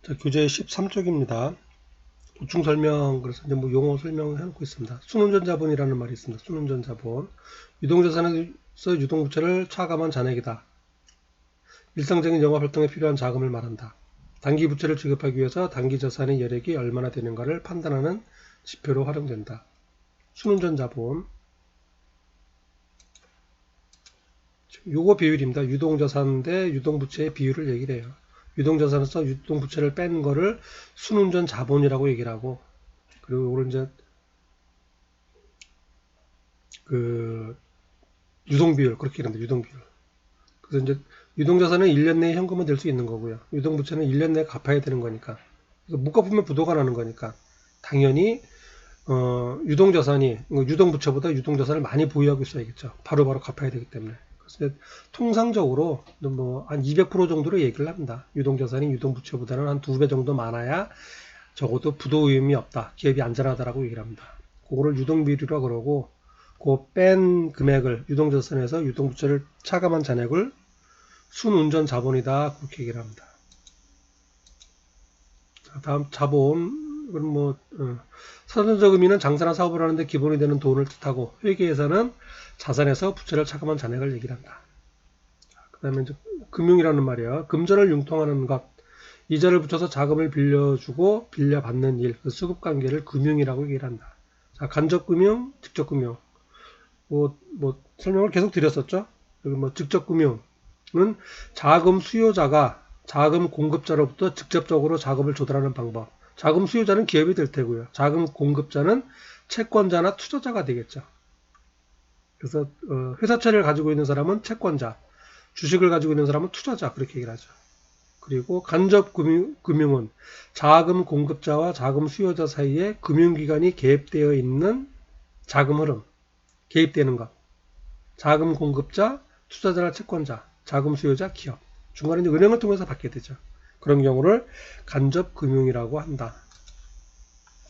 자, 교재 13쪽입니다. 보충 설명, 그래서 이제 뭐 용어 설명을 해놓고 있습니다. 순운전 자본이라는 말이 있습니다. 순운전 자본. 유동자산에서 유동부채를 차감한 잔액이다. 일상적인 영업 활동에 필요한 자금을 말한다. 단기 부채를 지급하기 위해서 단기 자산의 여력이 얼마나 되는가를 판단하는 지표로 활용된다. 순운전 자본. 요거 비율입니다. 유동자산 대 유동부채의 비율을 얘기를 해요. 유동자산에서 유동부채를 뺀 거를 순운전 자본이라고 얘기를 하고, 그리고 이걸 이제 그 유동비율 그렇게 얘기합니다. 유동비율. 그래서 이제 유동자산은 1년 내에 현금은 될 수 있는 거고요. 유동부채는 1년 내에 갚아야 되는 거니까. 그래서 묶어보면 부도가 나는 거니까 당연히 유동자산이 유동부채보다 유동자산을 많이 보유하고 있어야겠죠. 바로바로 갚아야 되기 때문에. 그래서 통상적으로 뭐 한 200% 정도로 얘기를 합니다. 유동자산이 유동부채보다는 한 2배 정도 많아야 적어도 부도 위험이 없다. 기업이 안전하다라고 얘기를 합니다. 그거를 유동비율이라고 그러고 그 뺀 금액을 유동자산에서 유동부채를 차감한 잔액을 순운전 자본이다. 그렇게 얘기를 합니다. 자, 다음 자본. 그럼 뭐 선전적 의미는 장사나 사업을 하는데 기본이 되는 돈을 뜻하고 회계에서는 자산에서 부채를 차감한 잔액을 얘기를 한다. 그 다음에 이제 금융이라는 말이야. 금전을 융통하는 것. 이자를 붙여서 자금을 빌려주고 빌려받는 일, 그 수급관계를 금융이라고 얘기를 한다. 자, 간접금융, 직접금융. 뭐 설명을 계속 드렸었죠. 여기 뭐 직접금융은 자금 수요자가 자금 공급자로부터 직접적으로 자금을 조달하는 방법. 자금 수요자는 기업이 될 테고요. 자금 공급자는 채권자나 투자자가 되겠죠. 그래서 회사채를 가지고 있는 사람은 채권자, 주식을 가지고 있는 사람은 투자자 그렇게 얘기를 하죠. 그리고 간접금융은 자금 공급자와 자금 수요자 사이에 금융기관이 개입되어 있는 자금 흐름, 개입되는 것. 자금 공급자, 투자자나 채권자, 자금 수요자, 기업. 중간에 이제 은행을 통해서 받게 되죠. 그런 경우를 간접금융이라고 한다.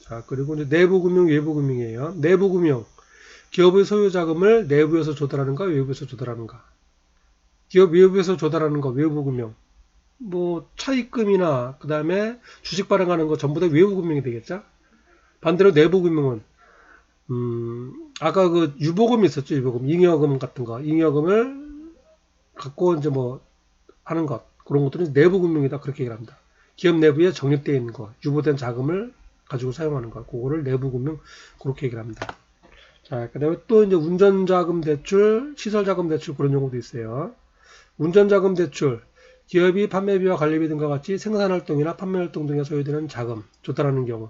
자, 그리고 이제 내부금융, 외부금융이에요. 내부금융. 기업의 소유 자금을 내부에서 조달하는가, 외부에서 조달하는가. 기업 외부에서 조달하는 거, 외부금융. 뭐 차입금이나 그 다음에 주식 발행하는 거 전부 다 외부금융이 되겠죠. 반대로 내부금융은 아까 그 유보금 있었죠. 유보금, 잉여금 같은 거, 잉여금을 갖고 이제 뭐 하는 것 그런 것들은 내부금융이다 그렇게 얘기를 합니다. 기업 내부에 적립되어 있는 거, 유보된 자금을 가지고 사용하는 것, 그거를 내부금융 그렇게 얘기를 합니다. 자, 그다음에 또 이제 운전자금 대출, 시설자금 대출 그런 용어도 있어요. 운전자금 대출, 기업이 판매비와 관리비 등과 같이 생산활동이나 판매활동 등에 소요되는 자금 조달하는 경우.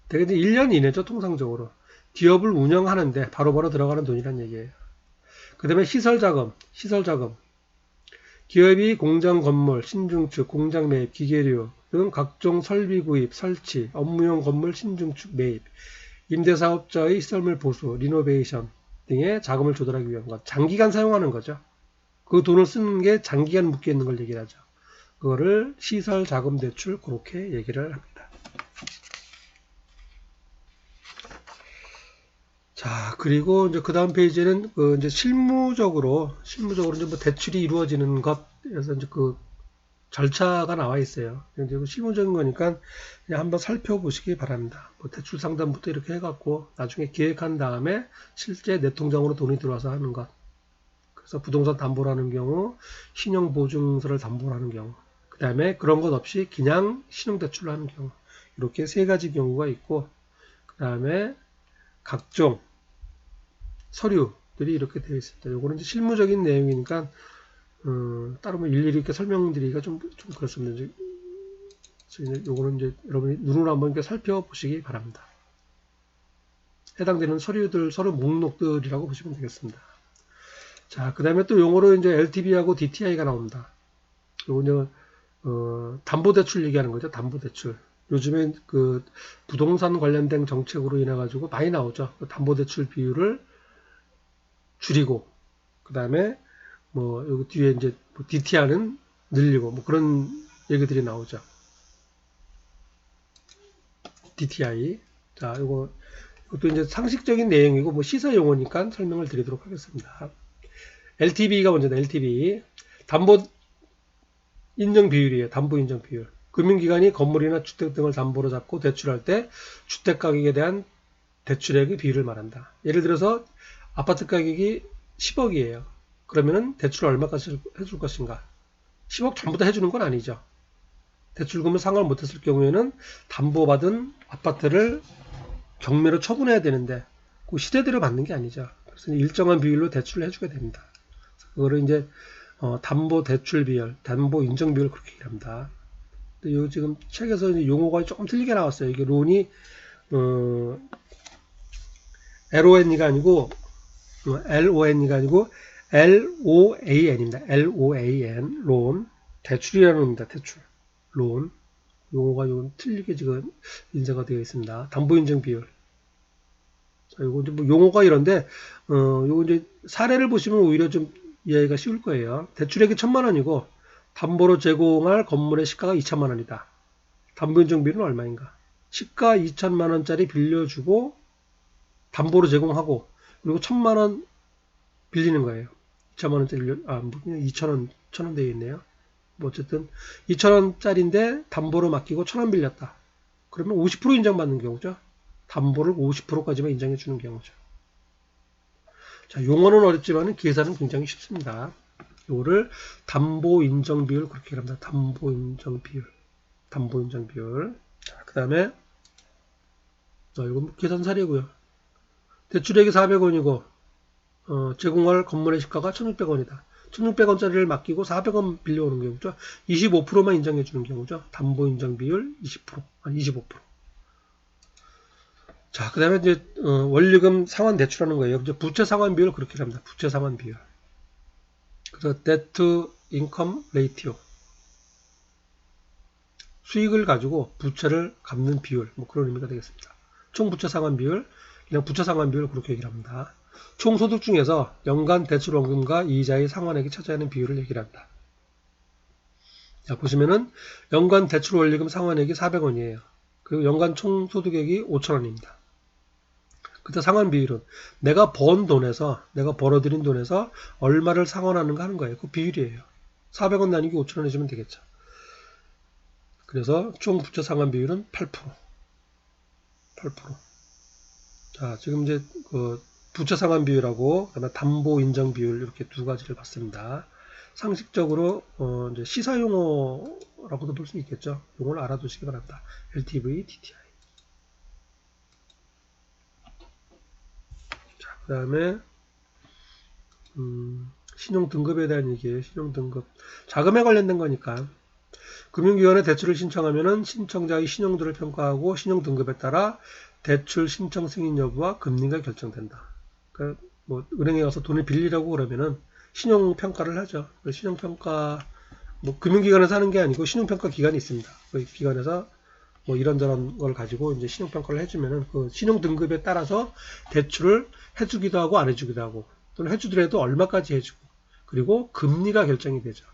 되게 이제 1년 이내죠, 통상적으로. 기업을 운영하는데 바로바로 들어가는 돈이란 얘기예요. 그 다음에 시설자금. 기업이 공장 건물, 신중축, 공장 매입, 기계류 등 각종 설비 구입, 설치, 업무용 건물 신중축 매입, 임대사업자의 시설물 보수, 리노베이션 등의 자금을 조달하기 위한 것. 장기간 사용하는 거죠. 그 돈을 쓰는 게 장기간 묶여 있는 걸 얘기를 하죠. 그거를 시설 자금 대출 그렇게 얘기를 합니다. 자, 그리고 이제 그 다음 페이지는 이제 실무적으로 이제 뭐 대출이 이루어지는 것에서 이제 그 절차가 나와 있어요. 이제 그 실무적인 거니까 그냥 한번 살펴보시기 바랍니다. 뭐 대출 상담부터 이렇게 해갖고 나중에 계획한 다음에 실제 내 통장으로 돈이 들어와서 하는 것. 그래서 부동산 담보를 하는 경우, 신용보증서를 담보를 하는 경우, 그 다음에 그런 것 없이 그냥 신용대출을 하는 경우, 이렇게 세 가지 경우가 있고, 그 다음에 각종 서류들이 이렇게 되어 있습니다. 요거는 이제 실무적인 내용이니까 따로 뭐 일일이 이렇게 설명드리기가 좀 그렇습니다. 요거는 이제 여러분이 눈으로 한번 이렇게 살펴보시기 바랍니다. 해당되는 서류들, 서류 목록들이라고 보시면 되겠습니다. 자, 그 다음에 또 용어로 이제 LTV하고 DTI가 나옵니다. 요거 이제 담보대출 얘기하는 거죠. 담보대출. 요즘에 그 부동산 관련된 정책으로 인해 가지고 많이 나오죠. 그 담보대출 비율을 줄이고, 그 다음에 뭐 여기 뒤에 이제 뭐 DTI는 늘리고, 뭐 그런 얘기들이 나오죠. DTI. 자, 이것도 이제 상식적인 내용이고, 뭐 시사 용어니까 설명을 드리도록 하겠습니다. LTV가 먼저다. LTV. 인정 비율이에요. 담보 인정 비율. 금융기관이 건물이나 주택 등을 담보로 잡고 대출할 때 주택 가격에 대한 대출액의 비율을 말한다. 예를 들어서 아파트 가격이 10억이에요. 그러면은 대출을 얼마까지 해줄 것인가? 10억 전부 다 해주는 건 아니죠. 대출금을 상환을 못했을 경우에는 담보받은 아파트를 경매로 처분해야 되는데 그 시대대로 받는 게 아니죠. 그래서 일정한 비율로 대출을 해주게 됩니다. 그거를 이제 담보 대출 비율, 담보 인정 비율 그렇게 얘기합니다. 요 지금 책에서 이제 용어가 조금 틀리게 나왔어요. 이게 론이 LON이가 아니고 LON이가 아니고 LOAN입니다. LOAN 론 대출이라는 겁니다. 대출 론 용어가 좀 틀리게 지금 인쇄가 되어 있습니다. 담보 인정 비율. 자, 요거 이제 뭐 용어가 이런데 요거 이제 사례를 보시면 오히려 좀 이해가 쉬울 거예요. 대출액이 1,000,000원이고 담보로 제공할 건물의 시가가 2,000,000원이다. 담보 인정 비율은 얼마인가? 시가 2,000,000원짜리 빌려주고 담보로 제공하고 그리고 1,000,000원 빌리는 거예요. 2,000,000원짜리 2,000원 1,000원 되어 있네요. 뭐 어쨌든 2,000원짜리인데 담보로 맡기고 1,000원 빌렸다. 그러면 50% 인정받는 경우죠. 담보를 50%까지만 인정해 주는 경우죠. 자, 용어는 어렵지만 계산은 굉장히 쉽습니다. 이거를 담보 인정 비율 그렇게 합니다. 담보 인정 비율. 담보 인정 비율. 자, 그다음에 이건 계산 사례고요. 대출액이 400원이고 제공할 건물의 시가가 1,600원이다. 1,600원짜리를 맡기고 400원 빌려오는 경우죠. 25%만 인정해 주는 경우죠. 담보 인정 비율 20%, 아니 25%. 자, 그 다음에 이제 원리금 상환 대출하는 거예요. 이제 부채 상환 비율 그렇게 합니다. 부채 상환 비율. 그래서 debt to income ratio. 수익을 가지고 부채를 갚는 비율, 뭐 그런 의미가 되겠습니다. 총 부채 상환 비율, 그냥 부채 상환 비율 그렇게 얘기를 합니다. 총 소득 중에서 연간 대출 원금과 이자의 상환액이 차지하는 비율을 얘기를 한다. 자, 보시면은 연간 대출 원리금 상환액이 400원이에요. 그리고 연간 총 소득액이 5,000원입니다. 그때 상환 비율은 내가 번 돈에서, 내가 벌어들인 돈에서 얼마를 상환하는가 하는 거예요. 그 비율이에요. 400원 나누기 5,000원 해주면 되겠죠. 그래서 총 부채 상환 비율은 8%. 8%. 자, 지금 이제 그 부채 상환 비율하고 그다음에 담보 인정 비율 이렇게 두 가지를 봤습니다. 상식적으로 이제 시사 용어라고도 볼 수 있겠죠. 용어를 알아두시기 바랍니다. LTV, DTI. 자, 그다음에 신용 등급에 대한 얘기예요. 신용 등급. 자금에 관련된 거니까. 금융기관에 대출을 신청하면은 신청자의 신용도를 평가하고 신용 등급에 따라 대출 신청 승인 여부와 금리가 결정된다. 그러니까 뭐 은행에 가서 돈을 빌리라고 그러면은 신용 평가를 하죠. 신용 평가 뭐 금융기관에서 하는 게 아니고 신용 평가 기관이 있습니다. 그 기관에서 뭐 이런저런 걸 가지고 이제 신용 평가를 해주면은 그 신용 등급에 따라서 대출을 해주기도 하고 안 해주기도 하고 또는 해주더라도 얼마까지 해주고 그리고 금리가 결정이 되죠.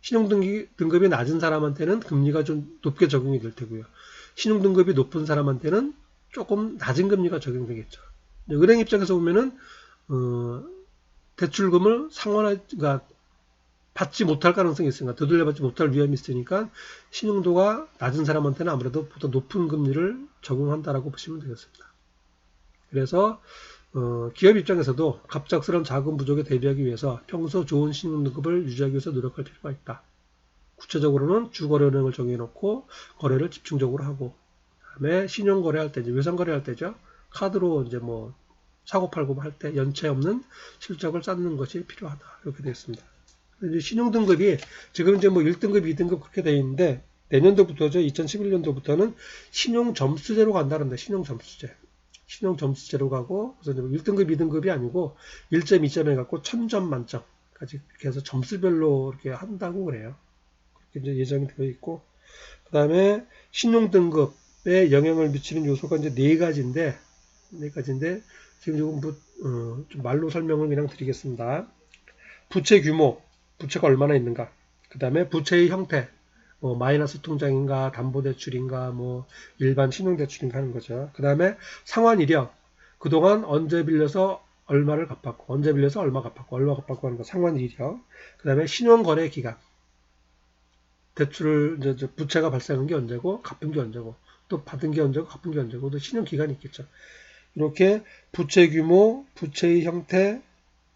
신용 등급이 낮은 사람한테는 금리가 좀 높게 적용이 될 테고요. 신용 등급이 높은 사람한테는 조금 낮은 금리가 적용되겠죠. 은행 입장에서 보면은 대출금을 그러니까 받지 못할 가능성이 있으니까 되돌려받지 못할 위험이 있으니까 신용도가 낮은 사람한테는 아무래도 보다 높은 금리를 적용한다라고 보시면 되겠습니다. 그래서 기업 입장에서도 갑작스러운 자금 부족에 대비하기 위해서 평소 좋은 신용 등급을 유지하기 위해서 노력할 필요가 있다. 구체적으로는 주거래은행을 정해놓고 거래를 집중적으로 하고, 그다음에 신용 거래할 때, 이제 외상 거래할 때죠. 카드로 이제 뭐 사고 팔고 할 때 연체 없는 실적을 쌓는 것이 필요하다. 이렇게 되어 있습니다. 이제 신용 등급이 지금 이제 뭐 1등급, 2등급 그렇게 되어 있는데 내년도부터죠. 2011년도부터는 신용 점수제로 간다는데 신용 점수제. 신용 점수제로 가고 그래서 1등급, 2등급이 아니고 1점, 2점 해갖고 1000점 만점까지 이렇게 해서 점수별로 이렇게 한다고 그래요. 그렇게 이제 예정이 되어 있고 그 다음에 신용 등급에 영향을 미치는 요소가 이제 네 가지인데 지금 조금 좀 말로 설명을 그냥 드리겠습니다. 부채 규모, 부채가 얼마나 있는가. 그 다음에 부채의 형태, 마이너스 통장인가, 담보대출인가, 뭐 일반 신용대출인가 하는 거죠. 그 다음에 상환 이력, 그동안 언제 빌려서 얼마를 갚았고, 언제 빌려서 얼마 갚았고, 얼마 갚았고 하는 거 상환 이력. 그 다음에 신용거래 기간, 대출을 이제 부채가 발생한 게 언제고 갚은 게 언제고 또 받은 게 언제고 갚은 게 언제고 또 신용 기간이 있겠죠. 이렇게 부채 규모, 부채의 형태,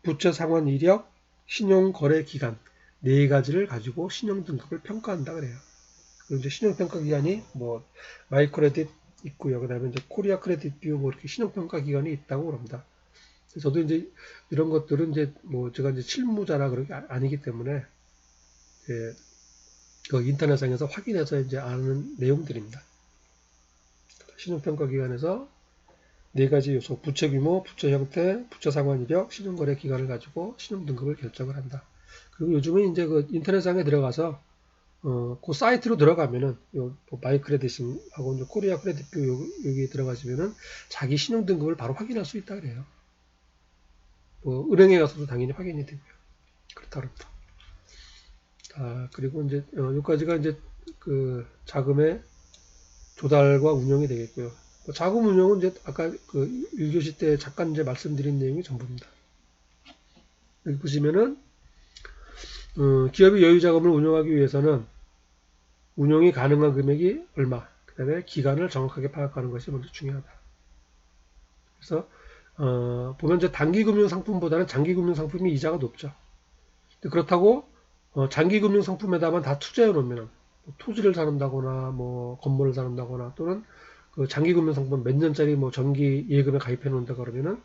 부채 상환 이력, 신용 거래 기간 네 가지를 가지고 신용 등급을 평가한다 그래요. 그리고 이제 신용 평가 기간이 뭐 마이크레딧 있고요. 그다음에 이제 코리아 크레딧 뷰 뭐 이렇게 신용 평가 기간이 있다고 그럽니다. 저도 이제 이런 것들은 이제 뭐 제가 이제 실무자라 그런 게 아니기 때문에 예, 그 인터넷상에서 확인해서 이제 아는 내용들입니다. 신용평가 기간에서 네 가지 요소, 부채 규모, 부채 형태, 부채 상환 이력, 신용거래 기간을 가지고 신용 등급을 결정을 한다. 그리고 요즘에 이제 그 인터넷상에 들어가서 그 사이트로 들어가면은 요 마이크레딧하고 코리아 크레딧뷰 여기 들어가시면은 자기 신용 등급을 바로 확인할 수 있다 그래요. 뭐 은행에 가서도 당연히 확인이 되고요. 그렇다 그럽니다. 그리고 이제 여기까지가 이제 그 자금의 조달과 운용이 되겠고요. 자금 운용은 이제 아까 그 1교시 때 잠깐 이제 말씀드린 내용이 전부입니다. 여기 보시면은 기업이 여유 자금을 운용하기 위해서는 운용이 가능한 금액이 얼마, 그 다음에 기간을 정확하게 파악하는 것이 먼저 중요하다. 그래서 보면 이제 단기 금융 상품보다는 장기 금융 상품이 이자가 높죠. 그렇다고 장기 금융 상품에다만 다 투자해 놓으면 토지를 사는다거나 뭐 건물을 사는다거나 또는 그 장기 금융 상품 몇 년짜리 뭐 정기 예금에 가입해 놓는다 그러면은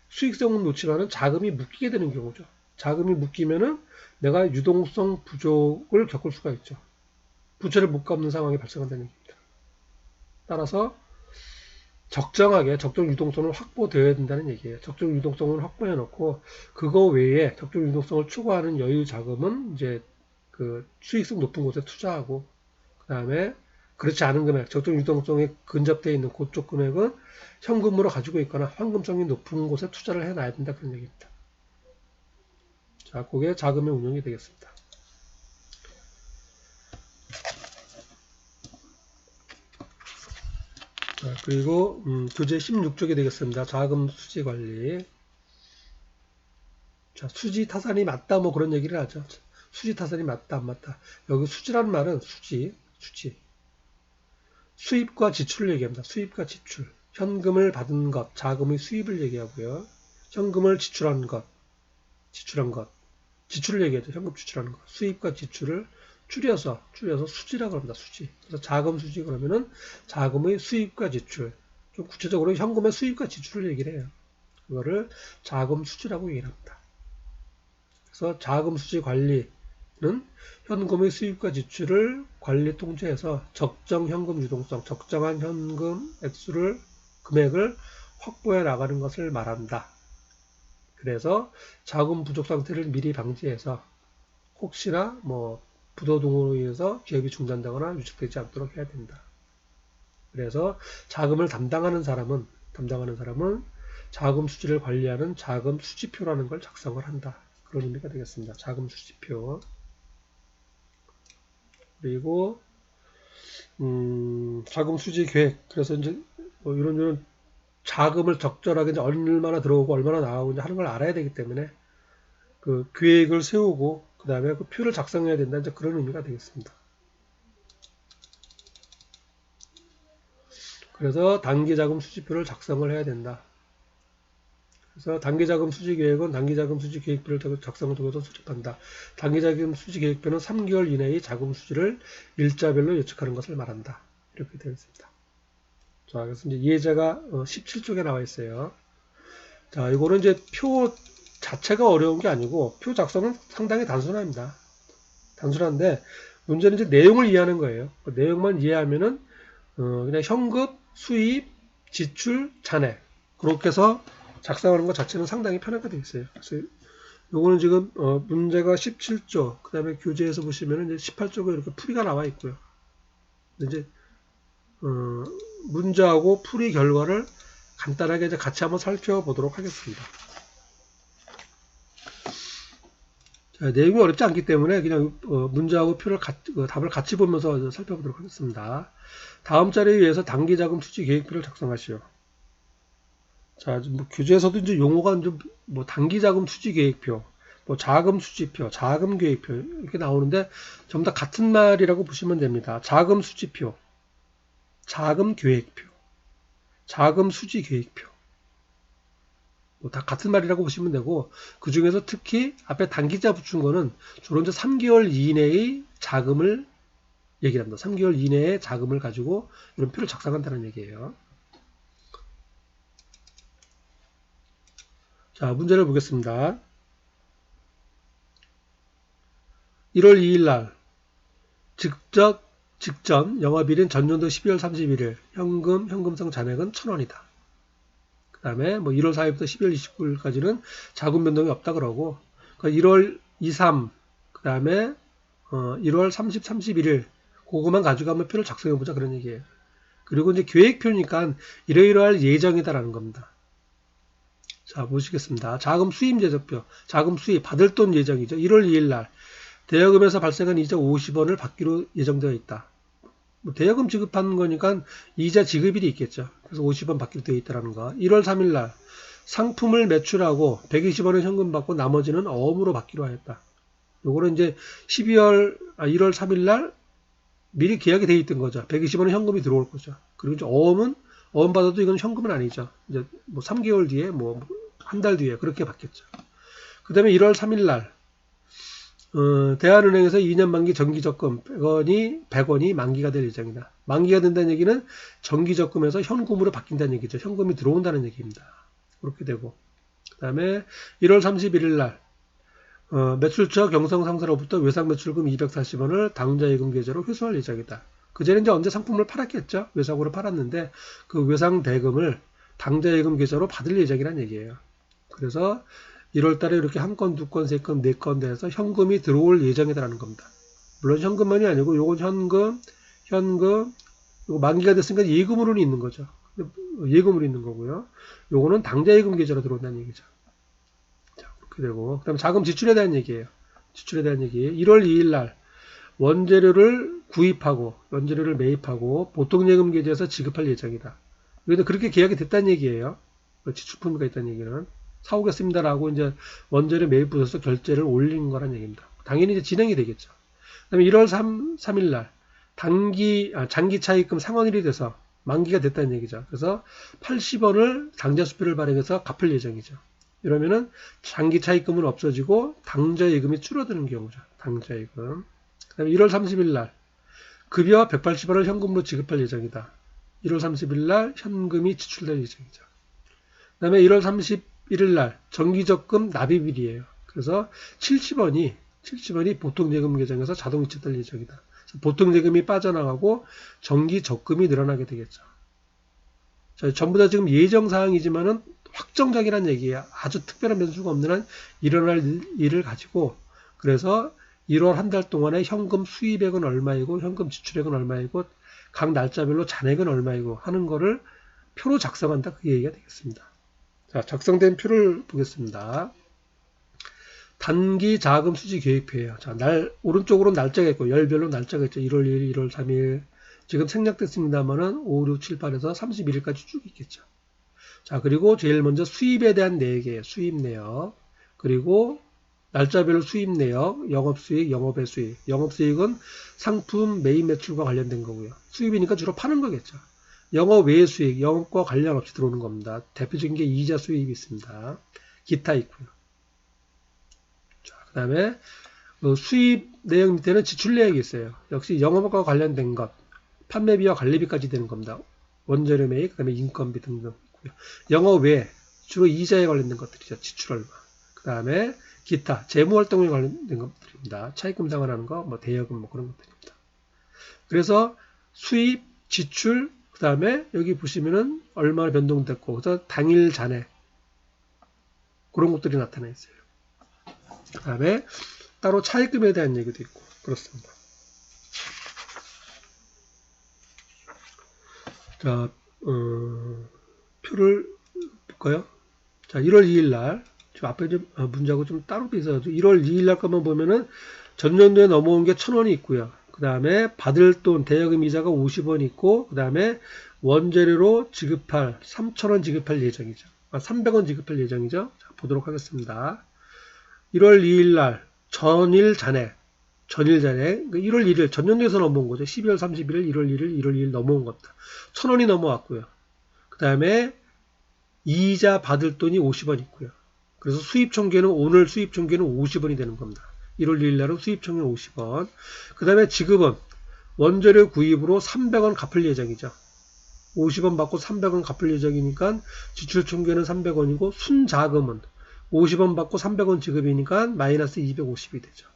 수익성은 놓지만은 자금이 묶이게 되는 경우죠. 자금이 묶이면은 내가 유동성 부족을 겪을 수가 있죠. 부채를 못 갚는 상황이 발생한다는 얘기입니다. 따라서 적정하게 적정 유동성을 확보되어야 된다는 얘기예요. 적정 유동성을 확보해 놓고 그거 외에 적정 유동성을 추구하는 여유 자금은 이제 그 수익성 높은 곳에 투자하고 그 다음에 그렇지 않은 금액, 적정 유동성에 근접되어 있는 그쪽 금액은 현금으로 가지고 있거나 황금성이 높은 곳에 투자를 해놔야 된다 그런 얘기입니다. 자, 그게 자금의 운용이 되겠습니다. 자, 그리고 교재 16쪽이 되겠습니다. 자금 수지 관리. 자, 수지 타산이 맞다 뭐 그런 얘기를 하죠. 수지 타산이 맞다 안 맞다. 여기 수지라는 말은 수지. 수입과 지출을 얘기합니다. 수입과 지출. 현금을 받은 것, 자금의 수입을 얘기하고요. 현금을 지출한 것, 지출을 얘기하죠. 현금 지출하는 것. 수입과 지출을 줄여서 수지라고 합니다. 수지. 그래서 자금 수지 그러면은 자금의 수입과 지출. 좀 구체적으로 현금의 수입과 지출을 얘기를 해요. 그거를 자금 수지라고 얘기를 합니다. 그래서 자금 수지 관리는 현금의 수입과 지출을 관리 통제해서 적정 현금 유동성, 적정한 현금 액수를 금액을 확보해 나가는 것을 말한다. 그래서 자금 부족 상태를 미리 방지해서 혹시나 뭐 부도 등으로 인해서 기업이 중단되거나 위축되지 않도록 해야 된다. 그래서 자금을 담당하는 사람은 자금 수지를 관리하는 자금 수지표라는 걸 작성을 한다. 그런 의미가 되겠습니다. 자금 수지표. 그리고 자금 수지 계획. 그래서 이제 뭐 이런 자금을 적절하게 이제 얼마나 들어오고 얼마나 나오고 하는 걸 알아야 되기 때문에 그 계획을 세우고 그 다음에 그 표를 작성해야 된다. 이제 그런 의미가 되겠습니다. 그래서 단기자금 수지표를 작성을 해야 된다. 그래서 단기자금 수지계획은 단기자금 수지계획표를 작성을 통해서 수립한다. 단기자금 수지계획표는 3개월 이내의 자금 수지를 일자별로 예측하는 것을 말한다. 이렇게 되어 있습니다. 자, 그래서 이제 예제가 17쪽에 나와 있어요. 자, 이거는 이제 표 자체가 어려운 게 아니고 표 작성은 상당히 단순합니다. 단순한데 문제는 이제 내용을 이해하는 거예요. 그 내용만 이해하면은 그냥 현금, 수입, 지출, 잔액 그렇게 해서 작성하는 것 자체는 상당히 편하게 되어 있어요. 그래서 요거는 지금 문제가 17조 그 다음에 교재에서 보시면은 이제 18쪽에 이렇게 풀이가 나와 있고요. 이제 문제하고 풀이 결과를 간단하게 이제 같이 한번 살펴보도록 하겠습니다. 자, 내용이 어렵지 않기 때문에 그냥 문제하고 표를 답을 같이 보면서 살펴보도록 하겠습니다. 다음 자리에 의해서 단기자금 수지 계획표를 작성하시오. 자, 뭐 교재에서도 이제 용어가 좀 뭐 단기자금 수지 계획표, 뭐 자금 수지표, 자금 계획표 이렇게 나오는데 전부 다 같은 말이라고 보시면 됩니다. 자금 수지표, 자금 계획표, 자금 수지 계획표. 뭐 다 같은 말이라고 보시면 되고, 그 중에서 특히 앞에 단기자 붙인 거는 주로 이제 3개월 이내의 자금을 얘기합니다. 3개월 이내의 자금을 가지고 이런 표를 작성한다는 얘기예요. 자, 문제를 보겠습니다. 1월 2일 날 직전 영업일인 전년도 12월 31일 현금성 잔액은 1,000원이다. 그 다음에 뭐 1월 4일부터 12월 29일까지는 자금 변동이 없다 그러고, 그러니까 1월 2, 3, 그 다음에 1월 30, 31일 그거만 가지고 한번 표를 작성해 보자 그런 얘기예요. 그리고 이제 계획표니까 이러이러할 예정이다라는 겁니다. 자, 보시겠습니다. 자금 수입 예정표, 자금 수입 받을 돈 예정이죠. 1월 2일 날 대여금에서 발생한 이자 50원을 받기로 예정되어 있다. 뭐 대여금 지급하는 거니까 이자 지급일이 있겠죠. 그래서 50원 받기로 되어 있다는 거. 1월 3일 날 상품을 매출하고 120원을 현금 받고 나머지는 어음으로 받기로 하였다. 요거는 이제 1월 3일 날 미리 계약이 되어 있던 거죠. 120원은 현금이 들어올 거죠. 그리고 이제 어음 받아도 이건 현금은 아니죠. 이제 뭐 3개월 뒤에 뭐 한 달 뒤에 그렇게 받겠죠. 그 다음에 1월 3일 날 대한은행에서 2년 만기 정기적금 100원이 만기가 될 예정이다. 만기가 된다는 얘기는 정기적금에서 현금으로 바뀐다는 얘기죠. 현금이 들어온다는 얘기입니다. 그렇게 되고, 그 다음에 1월 31일 날 매출처 경성상사로부터 외상 매출금 240원을 당좌예금 계좌로 회수할 예정이다. 그전에 이제 언제 상품을 팔았겠죠. 외상으로 팔았는데 그 외상 대금을 당좌예금 계좌로 받을 예정이란 얘기예요. 그래서 1월 달에 이렇게 한 건, 두 건, 세 건, 네 건 돼서 현금이 들어올 예정이라는 겁니다. 물론 현금만이 아니고 요건 현금, 요거 만기가 됐으니까 예금으로는 있는 거죠. 예금으로 있는 거고요. 요거는 당좌예금 계좌로 들어온다는 얘기죠. 자, 그렇게 되고, 그 다음에 자금 지출에 대한 얘기예요. 지출에 대한 얘기. 1월 2일 날 원재료를 구입하고, 원재료를 매입하고, 보통예금 계좌에서 지급할 예정이다. 여기도 그렇게 계약이 됐다는 얘기예요. 지출품위가 있다는 얘기는. 사오겠습니다라고 이제 원재료 매입부에서 결제를 올린 거란 얘기입니다. 당연히 이제 진행이 되겠죠. 그 다음에 1월 3일 날 장기 차입금 상환일이 돼서 만기가 됐다는 얘기죠. 그래서 80원을 당좌수표를 발행해서 갚을 예정이죠. 이러면은 장기 차입금은 없어지고 당좌예금이 줄어드는 경우죠. 당좌예금. 그 다음에 1월 30일 날 급여 180원을 현금으로 지급할 예정이다. 1월 30일 날 현금이 지출될 예정이죠. 그 다음에 1월 31일 날 정기적금 납입일이에요. 그래서 70원이 보통예금 계정에서 자동 이체될 예정이다. 보통예금이 빠져나가고 정기적금이 늘어나게 되겠죠. 자, 전부 다 지금 예정사항이지만은 확정적이라는 얘기예요. 아주 특별한 변수가 없는 한 일어날 일을 가지고, 그래서 1월 한 달 동안의 현금 수입액은 얼마이고 현금 지출액은 얼마이고 각 날짜별로 잔액은 얼마이고 하는 거를 표로 작성한다, 그 얘기가 되겠습니다. 자, 작성된 표를 보겠습니다. 단기 자금 수지 계획표예요. 자, 오른쪽으로 날짜가 있고 열별로 날짜가 있죠. 1월 1일, 1월 3일. 지금 생략됐습니다만은 5, 6, 7, 8에서 31일까지 쭉 있겠죠. 자, 그리고 제일 먼저 수입에 대한 내역이에요. 수입 내역. 그리고 날짜별 수입 내역, 영업수익, 영업외 수익. 영업수익은 상품 매입 매출과 관련된 거고요. 수입이니까 주로 파는 거겠죠. 영업외 수익, 영업과 관련 없이 들어오는 겁니다. 대표적인 게 이자 수입이 있습니다. 기타 있고요. 자, 그 다음에 수입 내역 밑에는 지출 내역이 있어요. 역시 영업과 관련된 것, 판매비와 관리비까지 되는 겁니다. 원재료 매입, 그 다음에 인건비 등등 있고요. 영업외, 주로 이자에 관련된 것들이죠. 지출 얼마. 그 다음에 기타, 재무활동에 관련된 것들입니다. 차입금 상환하는 거, 뭐 대여금 뭐 그런 것들입니다. 그래서 수입, 지출, 그 다음에 여기 보시면은 얼마나 변동됐고, 그래서 당일 잔액, 그런 것들이 나타나 있어요. 그 다음에 따로 차입금에 대한 얘기도 있고, 그렇습니다. 자, 표를 볼까요? 자, 1월 2일 날, 앞에 좀 문제하고 좀 따로 있어서 1월 2일 날 것만 보면은 전년도에 넘어온 게 1,000원이 있고요. 그 다음에 받을 돈 대여금 이자가 50원 있고, 그 다음에 원재료로 지급할 3,000원 지급할 예정이죠. 300원 지급할 예정이죠. 자, 보도록 하겠습니다. 1월 2일 날 전일 잔액, 그러니까 1월 1일 전년도에서 넘어온 거죠. 12월 31일, 1월 1일, 1월 2일 넘어온 겁니다. 1,000원이 넘어왔고요. 그 다음에 이자 받을 돈이 50원 있고요. 그래서 오늘 수입 총계는 50원이 되는 겁니다. 1월 1일 날은 수입 총계는 50원. 그 다음에 지급은 원재료 구입으로 300원 갚을 예정이죠. 50원 받고 300원 갚을 예정이니까 지출 총계는 300원이고 순자금은 50원 받고 300원 지급이니까 마이너스 250이 되죠.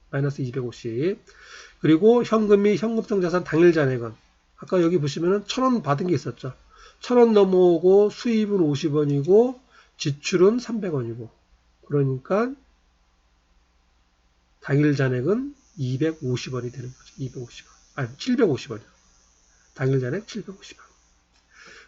마이너스 250. 그리고 현금 및 현금성 자산 당일 잔액은 아까 여기 보시면은 1,000원 받은 게 있었죠. 1,000원 넘어오고 수입은 50원이고 지출은 300원이고 그러니까 당일 잔액은 250원이 되는 거죠. 250원. 아니 750원이요. 당일 잔액 750원.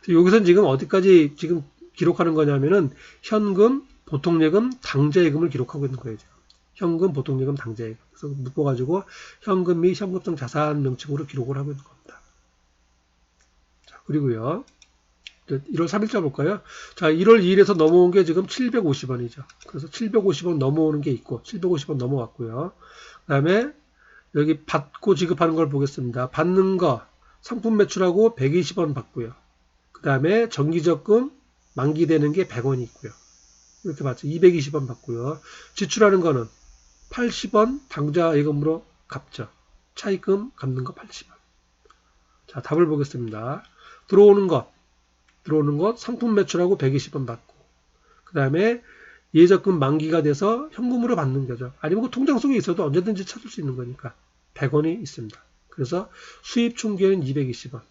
여기선 지금 어디까지 지금 기록하는 거냐면은 현금, 보통예금, 당좌예금을 기록하고 있는 거예요. 지금. 현금, 보통예금, 당좌예금. 그래서 묶어가지고 현금 및 현금성 자산 명칭으로 기록을 하고 있는 겁니다. 자, 그리고요. 1월 3일자 볼까요? 자, 1월 2일에서 넘어온 게 지금 750원이죠. 그래서 750원 넘어오는 게 있고, 750원 넘어왔고요. 그 다음에 여기 받고 지급하는 걸 보겠습니다. 받는 거, 상품 매출하고 120원 받고요. 그 다음에 정기적금 만기되는 게 100원이 있고요. 이렇게 봤죠. 220원 받고요. 지출하는 거는 80원 당좌예금으로 갚죠. 차입금 갚는 거 80원. 자, 답을 보겠습니다. 들어오는 것 상품 매출하고 120원 받고 그 다음에 예적금 만기가 돼서 현금으로 받는 거죠. 아니면 그 통장 속에 있어도 언제든지 찾을 수 있는 거니까 100원이 있습니다. 그래서 수입 총계는 220원,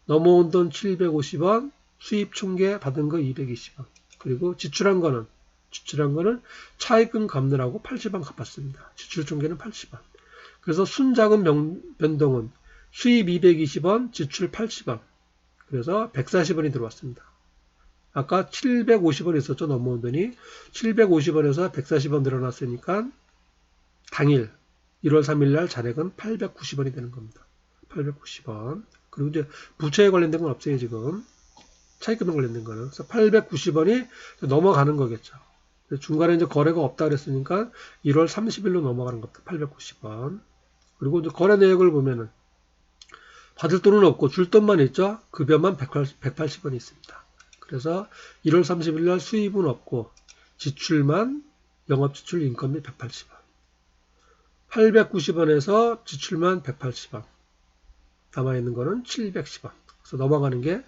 넘어온 돈 750원, 수입 총계 받은 거 220원, 그리고 지출한 거는 차입금 갚느라고 80원 갚았습니다. 지출 총계는 80원. 그래서 순자금 변동은 수입 220원, 지출 80원. 그래서 140원이 들어왔습니다. 아까 750원 있었죠. 넘어온 돈이. 750원에서 140원 늘어났으니까 당일 1월 3일 날 잔액은 890원이 되는 겁니다. 890원. 그리고 이제 부채에 관련된 건 없어요. 지금. 차입금에 관련된 거는. 그래서 890원이 넘어가는 거겠죠. 중간에 이제 거래가 없다 그랬으니까 1월 30일로 넘어가는 겁니다. 890원. 그리고 이제 거래 내역을 보면은 받을 돈은 없고 줄 돈만 있죠. 급여만 180원이 있습니다. 그래서 1월 30일 날 수입은 없고 지출만 영업지출 인건비 180원. 890원에서 지출만 180원. 남아있는 거는 710원. 그래서 넘어가는 게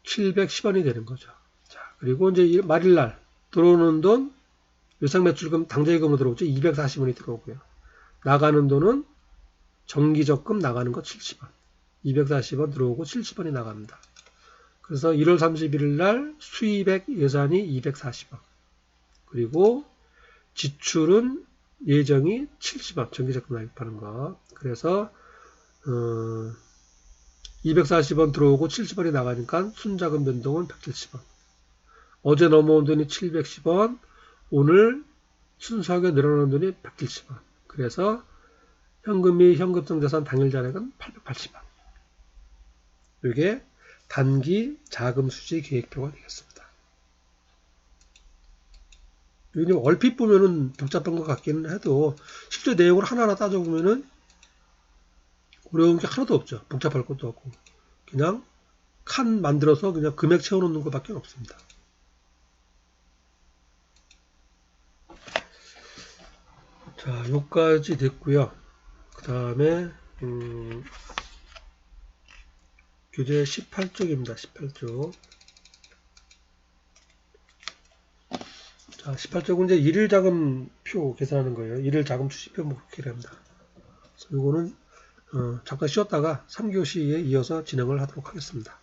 710원이 되는 거죠. 자, 그리고 이제 말일날 들어오는 돈 외상매출금 당좌예금으로 들어오죠. 240원이 들어오고요. 나가는 돈은 정기적금 나가는 거 70원. 240원 들어오고 70원이 나갑니다. 그래서 1월 31일 날 수입액 예산이 240원. 그리고 지출은 예정이 70원. 정기적금 납입하는 거. 그래서 240원 들어오고 70원이 나가니까 순자금 변동은 170원. 어제 넘어온 돈이 710원. 오늘 순수하게 늘어나는 돈이 170원. 그래서 현금 및 현금성 자산 당일 잔액은 880원. 이게 단기 자금 수지 계획표가 되겠습니다. 이게 얼핏 보면은 복잡한 것 같기는 해도 실제 내용을 하나하나 따져보면은 어려운 게 하나도 없죠. 복잡할 것도 없고 그냥 칸 만들어서 그냥 금액 채워놓는 것밖에 없습니다. 자, 여기까지 됐고요. 그 다음에 교재 18쪽입니다. 18쪽. 자, 18쪽은 이제 일일 자금표 계산하는 거예요. 일일 자금 추시표 뭐 그렇게 합니다. 그래서 이거는 잠깐 쉬었다가 3교시에 이어서 진행을 하도록 하겠습니다.